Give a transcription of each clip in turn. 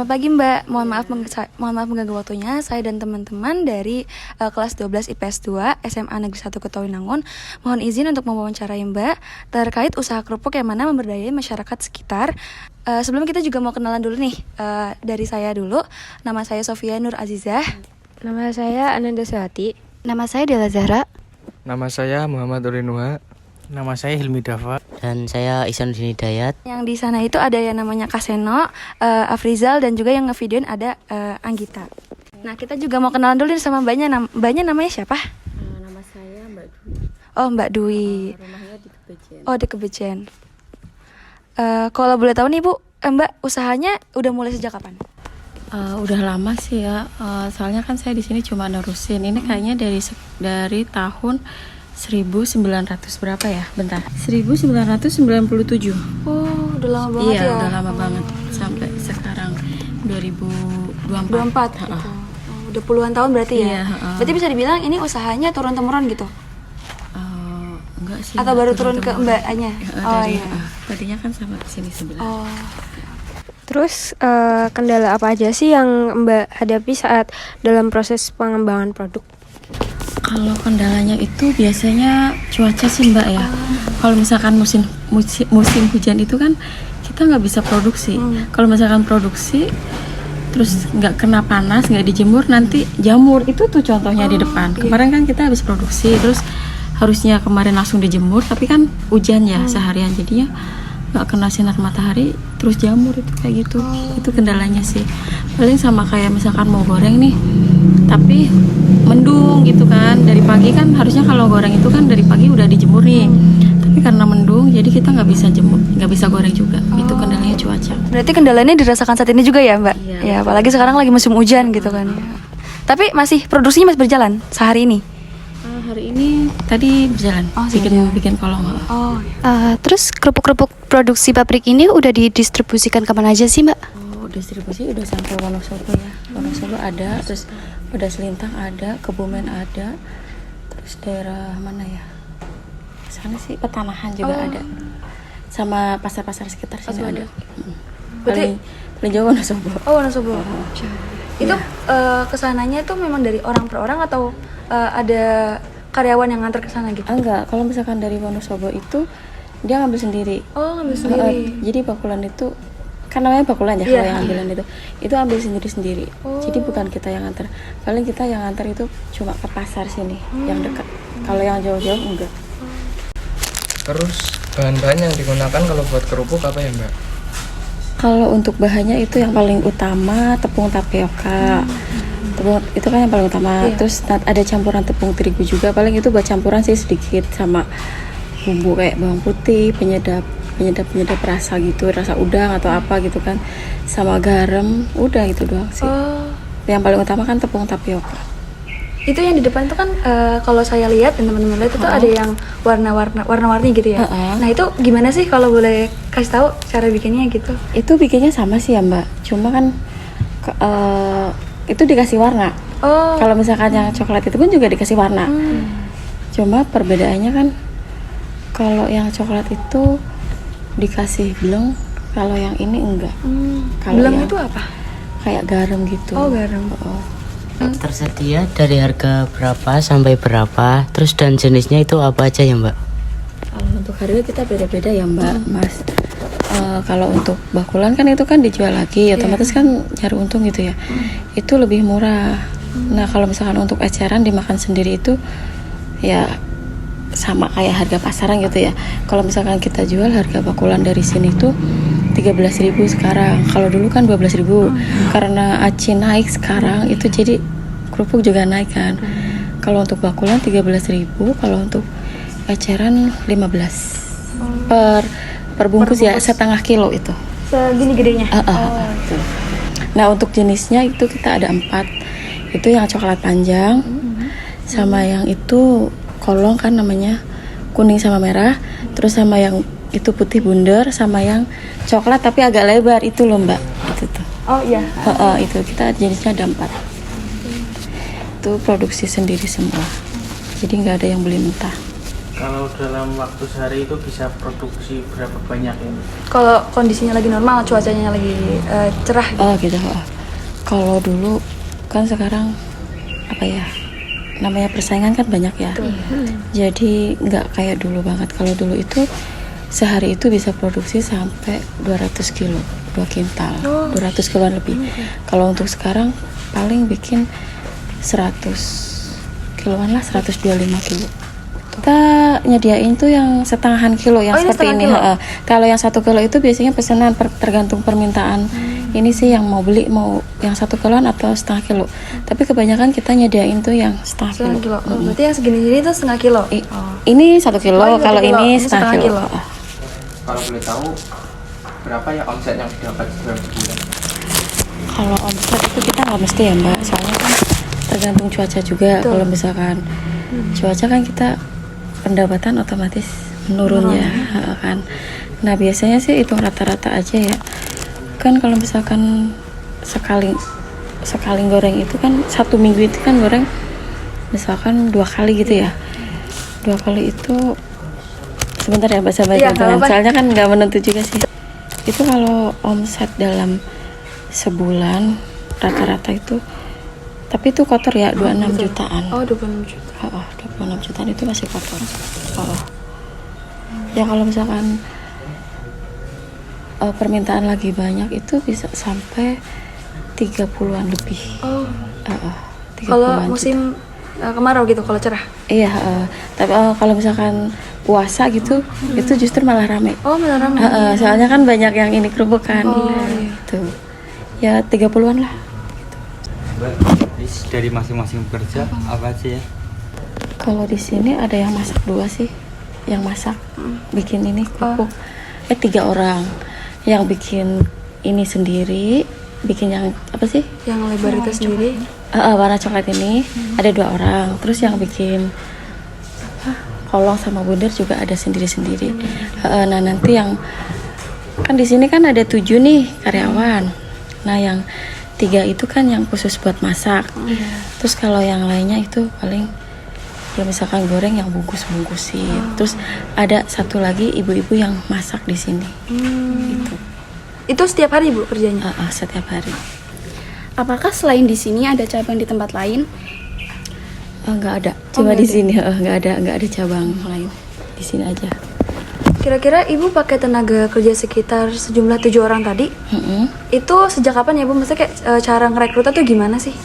Selamat pagi Mbak, mohon maaf mengganggu waktunya. Saya dan teman-teman dari kelas 12 IPS 2 SMA Negeri 1 Ketawinangun mohon izin untuk mewawancarai Mbak terkait usaha kerupuk yang mana memberdayai masyarakat sekitar. Sebelum kita juga mau kenalan dulu nih, dari saya dulu. Nama saya Sofia Nur Azizah. Nama saya Ananda Suhati. Nama saya Dela Zahra. Nama saya Muhammad Urinuha. Nama saya Hilmi Dafa. Dan saya Ihsanuddin Hidayat. Yang di sana itu ada yang namanya Kaseno, Afrizal, dan juga yang ngevideoin ada Anggita. Nah, kita juga mau kenalan dulu nih sama mbaknya. Mbaknya namanya siapa? Nama saya Mbak Dwi. Oh, Mbak Dwi. Rumahnya di Kebejen. Oh, di Kebejen. Kalau boleh tahu nih Bu, Mbak usahanya udah mulai sejak kapan? Udah lama sih ya. Soalnya kan saya di sini cuma nerusin. Ini kayaknya dari tahun 1900 berapa ya? Bentar. 1997. Oh, udah lama banget ya? Iya, udah lama banget. Sampai sekarang 2024. Gitu. Udah puluhan tahun berarti ya? Iya, Berarti bisa dibilang ini usahanya turun-temurun gitu? Enggak sih. Atau baru turun ke mbaknya? Iya. Tadinya kan sama di sini sebelah. Oh. Terus kendala apa aja sih yang Mbak hadapi saat dalam proses pengembangan produk? Kalau kendalanya itu biasanya cuaca sih Mbak ya. Kalau misalkan musim hujan itu kan kita nggak bisa produksi. Kalau misalkan produksi terus nggak kena panas, nggak dijemur, nanti jamur itu tuh contohnya di depan. Kemarin kan kita habis produksi, terus harusnya kemarin langsung dijemur, tapi kan hujan ya seharian, jadinya nggak kena sinar matahari, terus jamur itu kayak gitu. Itu kendalanya sih. Paling sama kayak misalkan mau goreng nih, tapi mendung gitu kan, dari pagi kan harusnya kalau goreng itu kan dari pagi udah dijemur nih, tapi karena mendung jadi kita nggak bisa jemur, nggak bisa goreng juga. Itu kendalanya cuaca. Berarti kendalanya dirasakan saat ini juga ya Mbak? Iya. Ya, apalagi sekarang lagi musim hujan gitu kan ya. Tapi produksinya masih berjalan sehari ini? Hari ini tadi berjalan, bikin kolong. Oh. Terus kerupuk-kerupuk produksi pabrik ini udah didistribusikan kemana aja sih Mbak? Distribusi udah sampai Wonosobo ya. Wonosobo ada, terus udah Selintang ada, Kebumen ada, terus daerah mana ya? Sana sih Petanahan juga ada, sama pasar-pasar sekitar sini ada. Berarti paling jauh Wonosobo. Oh, Wonosobo. Itu kesananya itu memang dari orang per orang atau ada karyawan yang nganter ke sana gitu? Enggak, kalau misalkan dari Wonosobo itu dia ngambil sendiri. Oh, ngambil sendiri. Jadi bakulan itu kan namanya bakulan ya, kalau yang ambilan itu ambil sendiri-sendiri. Jadi bukan kita yang nganter. Paling kita yang nganter itu cuma ke pasar sini yang dekat. Kalau yang jauh-jauh enggak. Terus bahan-bahan yang digunakan kalau buat kerupuk apa ya Mbak? Kalau untuk bahannya itu yang paling utama tepung tapioka. Tepung itu kan yang paling utama. Terus ada campuran tepung terigu juga. Paling itu buat campuran sih sedikit, sama bumbu kayak bawang putih, penyedap rasa gitu, rasa udang atau apa gitu kan, sama garam, udah itu doang sih. Yang paling utama kan tepung tapioka. Itu yang di depan itu kan kalau saya lihat dan teman-teman lihat itu ada yang warna-warni gitu ya. Nah, itu gimana sih kalau boleh kasih tahu cara bikinnya gitu? Itu bikinnya sama sih ya Mbak, cuma kan itu dikasih warna. Kalau misalkan yang coklat itu pun juga dikasih warna. Cuma perbedaannya kan kalau yang coklat itu dikasih bleng, kalau yang ini enggak. Bleng itu apa? Kayak garam gitu. Oh, garam. Tersedia dari harga berapa sampai berapa? Terus dan jenisnya itu apa aja ya Mbak? Untuk harga kita beda-beda ya Mbak, Mas. Kalau untuk bakulan kan itu kan dijual lagi, otomatis kan cari untung gitu ya. Itu lebih murah. Nah, kalau misalkan untuk eceran dimakan sendiri itu ya sama kayak harga pasaran gitu ya. Kalau misalkan kita jual harga bakulan dari sini tuh 13.000 sekarang. Kalau dulu kan 12.000. Karena aci naik sekarang itu jadi kerupuk juga naik kan. Kalau untuk bakulan 13.000, kalau untuk eceran 15. Per bungkus ya, setengah kilo itu. Segini gedenya. Gitu. Nah, untuk jenisnya itu kita ada 4. Itu yang coklat panjang, sama yang itu kolong kan namanya, kuning sama merah, terus sama yang itu putih bundar, sama yang coklat tapi agak lebar itu loh Mbak, itu tuh. Oh iya. Itu kita jenisnya ada 4. Itu produksi sendiri semua, jadi nggak ada yang beli mentah. Kalau dalam waktu sehari itu bisa produksi berapa banyak ini? Kalau kondisinya lagi normal, cuacanya lagi cerah gitu. Oh gitu. Kalau dulu kan sekarang apa ya? Namanya persaingan kan banyak ya. Jadi nggak kayak dulu banget. Kalau dulu itu sehari itu bisa produksi sampai 200 kilo, 2 kintal, 200 kiloan lebih. Kalau untuk sekarang paling bikin 100 kiloan lah, 125 kilo. Kita nyediain tuh yang setengahan kilo yang seperti ini. Kalau yang 1 kilo itu biasanya pesanan tergantung permintaan. Ini sih yang mau beli mau yang 1 kiloan atau setengah kilo. Tapi kebanyakan kita nyediain tuh yang setengah kilo. Berarti yang segini-gini itu setengah kilo. Ini 1 kilo, Oh, ini 1 kalau kilo. ini Ini setengah setengah kilo. kilo. Kalau boleh tahu berapa ya omset yang didapat dalam sebulan? Kalau omset itu kita nggak mesti ya Mbak, soalnya kan tergantung cuaca juga. Kalau misalkan cuaca kan kita pendapatan otomatis menurun ya kan. Nah biasanya sih hitung rata-rata aja ya. Kan kalau misalkan sekali goreng itu kan 1 minggu itu kan goreng misalkan 2 kali gitu ya. 2 kali itu sebentar ya bahasa Iya, nggak apa-apa. soalnya kan nggak menentu juga sih. Itu kalau omset dalam sebulan rata-rata itu, tapi itu kotor ya 26 jutaan. Oh, 26 juta. 26 jutaan itu masih kotor. Ya kalau misalkan permintaan lagi banyak itu bisa sampai 30-an lebih. Oh, 30-an kalau juta. musim kemarau gitu, kalau cerah. Iya, tapi kalau misalkan puasa gitu, itu justru malah rame. Oh, malah ramai. Soalnya kan banyak yang ini kerupuk kan. iya. Tuh. Ya 30-an lah. Mbak, dari masing-masing pekerja apa aja ya? Kalau di sini ada yang masak 2 sih. Yang masak bikin ini kerupuk. 3 orang. Yang bikin ini sendiri, bikin yang apa sih? Yang lebar itu sendiri. Warna coklat ini ada 2 orang. Terus yang bikin kolong sama bundar juga ada sendiri-sendiri. Nah nanti yang kan di sini kan ada 7 nih karyawan. Nah yang 3 itu kan yang khusus buat masak. Terus kalau yang lainnya itu paling kalau misalkan goreng yang bungkus-bungkusin. Terus ada 1 lagi ibu-ibu yang masak di sini. Gitu. Itu setiap hari Bu kerjanya? Setiap hari. Apakah selain di sini ada cabang di tempat lain? Nggak ada, cuma di sini. Nggak ada cabang lain. Di sini aja. Kira-kira Ibu pakai tenaga kerja sekitar sejumlah 7 orang tadi. Itu sejak kapan ya Bu? Maksudnya kayak cara ngerekrutnya tuh gimana sih?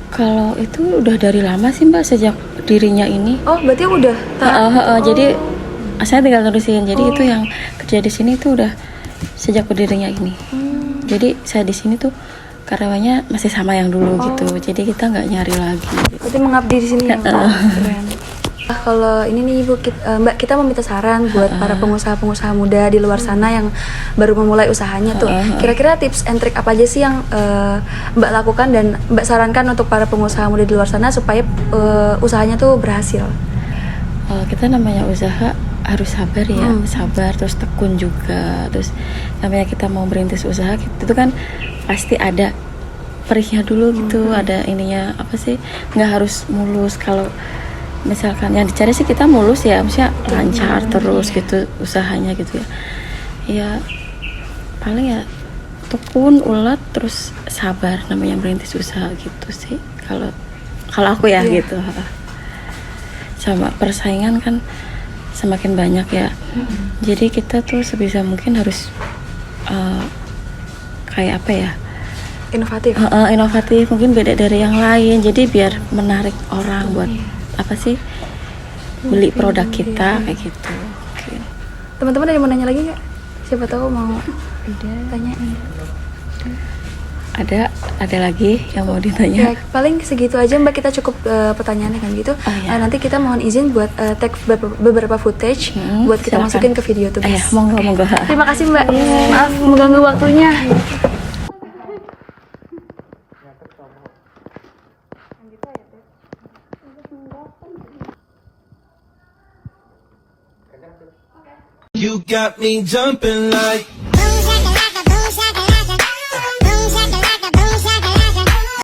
Kalau itu udah dari lama sih Mbak, sejak dirinya ini. Oh, berarti udah. Jadi saya tinggal terusin. Jadi itu yang kerja di sini itu udah sejak berdirinya ini. Jadi saya di sini tuh karyawannya masih sama yang dulu gitu. Jadi kita nggak nyari lagi. Berarti mengabdi di sini ya. Keren. Kalau ini nih Ibu, Mbak, kita mau minta saran buat para pengusaha-pengusaha muda di luar sana yang baru memulai usahanya tuh. Kira-kira tips and trick apa aja sih yang Mbak lakukan dan Mbak sarankan untuk para pengusaha muda di luar sana supaya usahanya tuh berhasil? Kita namanya usaha harus sabar ya, sabar terus tekun juga. Terus namanya kita mau merintis usaha itu kan pasti ada perihnya dulu gitu, ada ininya apa sih, nggak harus mulus. Kalau misalkan yang dicari sih kita mulus ya, maksudnya lancar terus gitu usahanya gitu ya. Ya paling ya tekun, ulet, terus sabar namanya merintis usaha gitu sih. Kalau aku ya gitu. Sama persaingan kan semakin banyak ya. Jadi kita tuh sebisa mungkin harus kayak apa ya? Inovatif. Inovatif, mungkin beda dari yang lain. Jadi biar menarik orang buat apa sih beli produk kita kayak gitu. Teman-teman ada yang mau nanya lagi nggak? Siapa tahu mau tanya. Ada lagi yang mau ditanya? Ya, paling segitu aja Mbak, kita cukup pertanyaannya kan gitu. Nanti kita mohon izin buat tag beberapa footage buat kita silakan. masukin ke video tuh guys. Monggo. Terima kasih Mbak. Maaf mengganggu waktunya. You got me jumping like